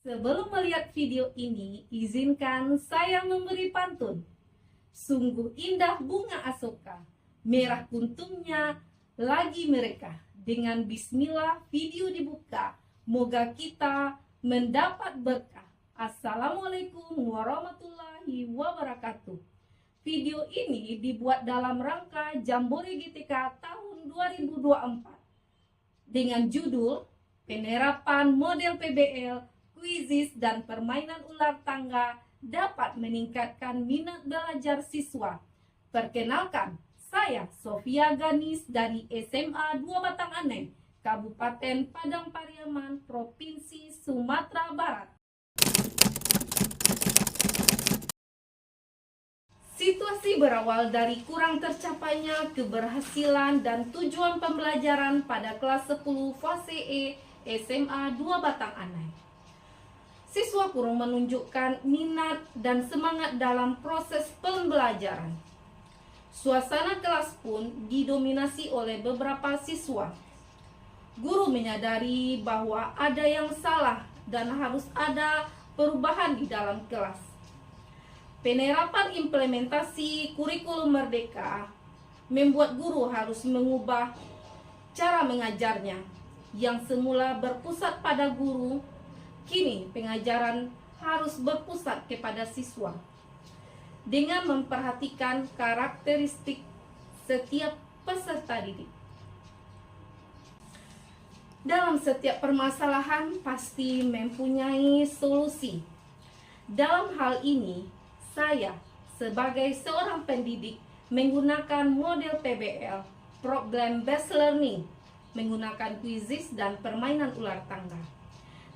Sebelum melihat video ini, izinkan saya memberi pantun. Sungguh indah bunga asoka, merah kuntumnya lagi mereka. Dengan bismillah video dibuka, moga kita mendapat berkah. Assalamualaikum warahmatullahi wabarakatuh. Video ini dibuat dalam rangka Jambore GTK tahun 2024 dengan judul Penerapan Model PBL, Kuisis dan Permainan Ular Tangga dapat meningkatkan minat belajar siswa. Perkenalkan, saya Sofia Ganis dari SMA 2 Batang Anai, Kabupaten Padang Pariaman, Provinsi Sumatera Barat. Situasi berawal dari kurang tercapainya keberhasilan dan tujuan pembelajaran pada kelas 10 fase E SMA 2 Batang Anai. Siswa kurang menunjukkan minat dan semangat dalam proses pembelajaran. Suasana kelas pun didominasi oleh beberapa siswa. Guru menyadari bahwa ada yang salah dan harus ada perubahan di dalam kelas. Penerapan implementasi kurikulum merdeka membuat guru harus mengubah cara mengajarnya. Yang semula berpusat pada guru, kini pengajaran harus berpusat kepada siswa. Dengan memperhatikan karakteristik setiap peserta didik. Dalam setiap permasalahan pasti mempunyai solusi. Dalam hal ini, saya sebagai seorang pendidik menggunakan model PBL, Problem Based Learning, menggunakan kuisis dan permainan ular tangga.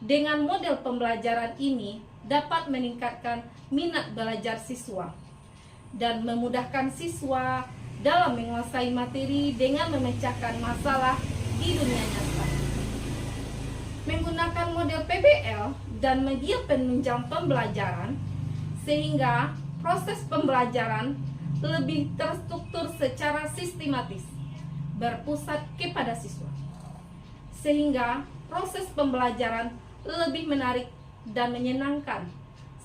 Dengan model pembelajaran ini dapat meningkatkan minat belajar siswa dan memudahkan siswa dalam menguasai materi dengan memecahkan masalah di dunia nyata. Menggunakan model PBL dan media penunjang pembelajaran sehingga proses pembelajaran lebih terstruktur secara sistematis, berpusat kepada siswa. Sehingga proses pembelajaran lebih menarik dan menyenangkan,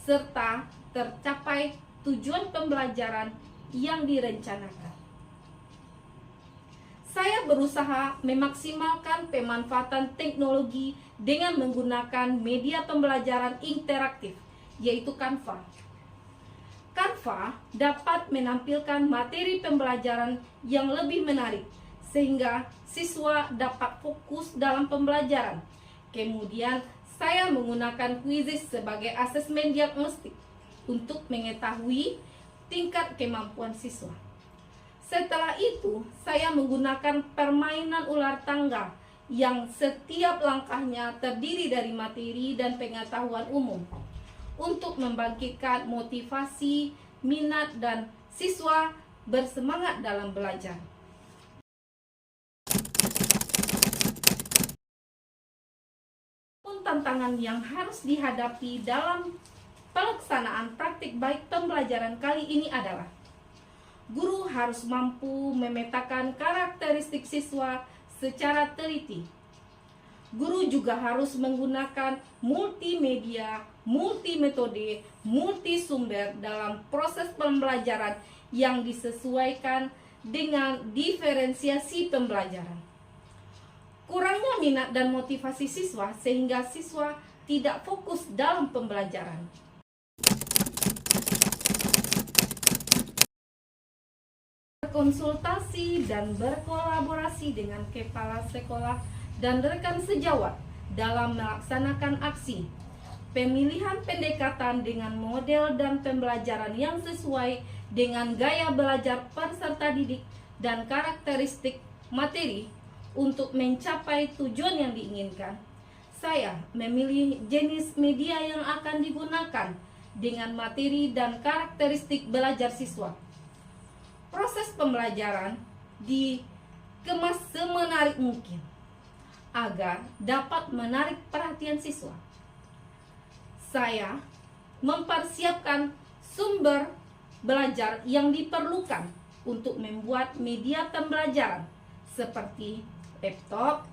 serta tercapai tujuan pembelajaran yang direncanakan. Saya berusaha memaksimalkan pemanfaatan teknologi dengan menggunakan media pembelajaran interaktif, yaitu Canva. Canva dapat menampilkan materi pembelajaran yang lebih menarik, sehingga siswa dapat fokus dalam pembelajaran. Kemudian, saya menggunakan kuisis sebagai asesmen diagnostik untuk mengetahui tingkat kemampuan siswa. Setelah itu, saya menggunakan permainan ular tangga yang setiap langkahnya terdiri dari materi dan pengetahuan umum untuk membangkitkan motivasi, minat, dan siswa bersemangat dalam belajar. Tantangan yang harus dihadapi dalam pelaksanaan praktik baik pembelajaran kali ini adalah guru harus mampu memetakan karakteristik siswa secara teliti. Guru juga harus menggunakan multimedia, multimetode, multisumber dalam proses pembelajaran yang disesuaikan dengan diferensiasi pembelajaran. Kurangnya minat dan motivasi siswa sehingga siswa tidak fokus dalam pembelajaran. Berkonsultasi dan berkolaborasi dengan kepala sekolah dan rekan sejawat dalam melaksanakan aksi. Pemilihan pendekatan dengan model dan pembelajaran yang sesuai dengan gaya belajar peserta didik dan karakteristik materi untuk mencapai tujuan yang diinginkan. Saya memilih jenis media yang akan digunakan dengan materi dan karakteristik belajar siswa. Proses pembelajaran dikemas semenarik mungkin agar dapat menarik perhatian siswa. Saya mempersiapkan sumber belajar yang diperlukan untuk membuat media pembelajaran seperti laptop,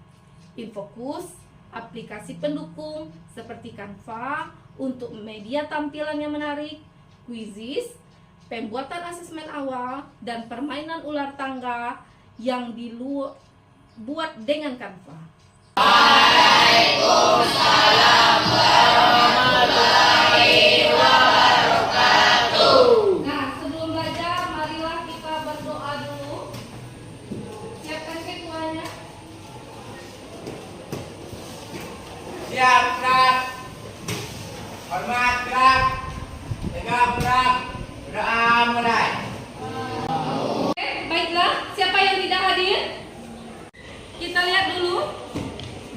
Infokus, aplikasi pendukung seperti Canva untuk media tampilan yang menarik, quizzes, pembuatan asesmen awal, dan permainan ular tangga yang dibuat dengan Canva. Waalaikumsalam warahmatullahi wabarakatuh. Nah, sebelum belajar, marilah kita berdoa dulu. Siapkan ketuanya. Siap, gerak. Hormat, gerak. Tegak, gerak. Berdoa mulai. Oke, baiklah. Siapa yang tidak hadir? Kita lihat dulu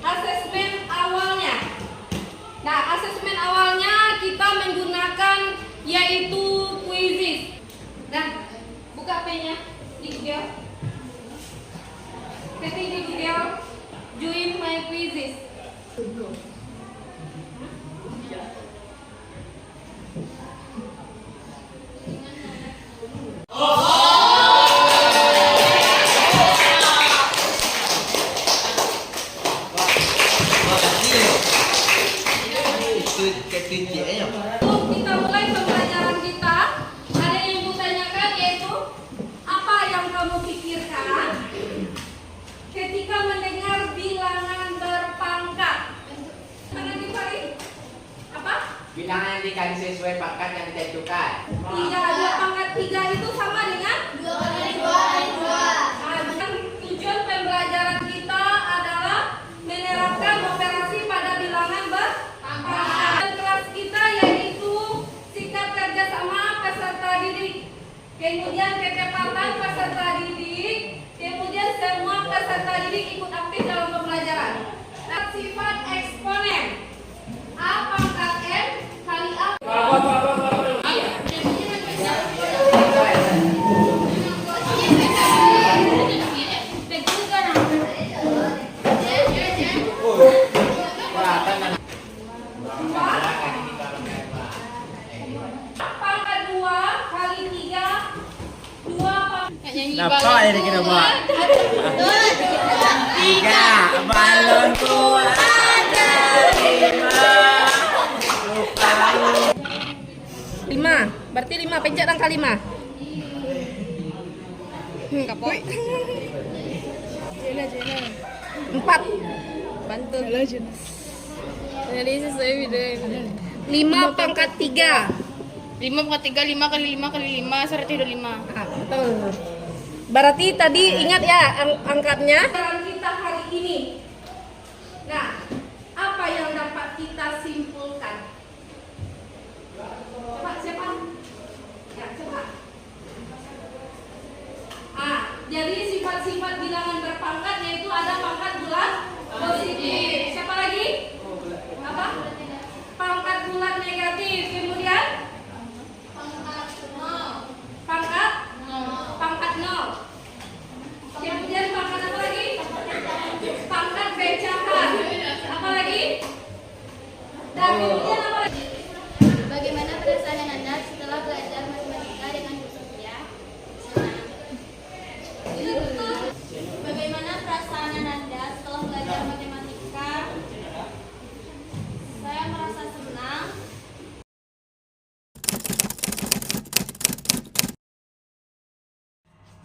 asesmen awalnya. Nah, asesmen awalnya kita menggunakan yaitu quizzes. Nah, buka P-nya di Google. Ketik di Google, join my quizzes. Sebelum kita mulai pembelajaran kita, ada yang ibu tanyakan yaitu apa yang kamu pikirkan ketika mendengar bilangan berpangkat? Tangan di Fari. Apa? Bilangan yang dikali sesuai pangkat yang ditentukan. 3 ada pangkat 3 itu sama dengan 2 kali 2 kali 2. Dan tujuan pembelajaran kita adalah menerapkan operasi pada bilangan berpangkat. Dan kelas kita yaitu sikap kerjasama peserta didik, kemudian ketepatan peserta didik, kemudian semua peserta didik ikut aktif dalam pembelajaran. Dan sifat eksponen A pangkat M kali A. Pangkat 2 kali 3 2 Dapat ini kita buat. 3 balonku ada 5. Berarti 5 pencet angka 5. Kapok. 4. Bantu. Jadi sesuai video. 5 pangkat 3. 5 pangkat 3, 5 kali 5 kali 5, 125. Ah, betul. Berarti tadi ingat ya angkatnya. Kita hari ini. Nah, apa yang dapat kita simpulkan? Coba siapa? Ya, coba. Jadi sifat-sifat bilangan berpangkat yaitu ada pangkat bulat positif. Siapa lagi? Apa? Pangkat bulat negatif. Kemudian pangkat 0. Kemudian pangkat apa lagi? Pangkat pecahan. Apa lagi? Dan kemudian apa lagi? Bagaimana perasaan Anda setelah belajar matematika dengan Bu Sofia? Bagaimana perasaan Anda setelah belajar matematika? Saya merasa senang.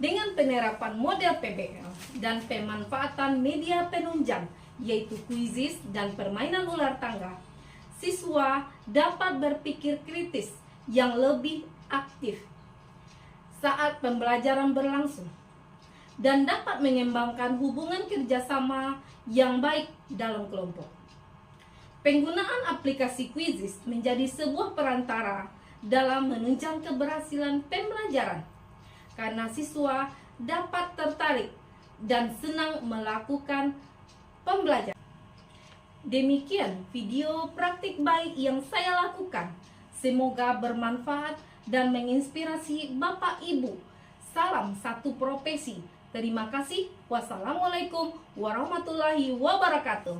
Dengan penerapan model PBL dan pemanfaatan media penunjang yaitu quizzes dan permainan ular tangga, siswa dapat berpikir kritis yang lebih aktif saat pembelajaran berlangsung dan dapat mengembangkan hubungan kerjasama yang baik dalam kelompok. Penggunaan aplikasi quizzes menjadi sebuah perantara dalam menunjang keberhasilan pembelajaran karena siswa dapat tertarik dan senang melakukan pembelajaran. Demikian video praktik baik yang saya lakukan. Semoga bermanfaat dan menginspirasi Bapak Ibu. Salam satu profesi. Terima kasih. Wassalamualaikum warahmatullahi wabarakatuh.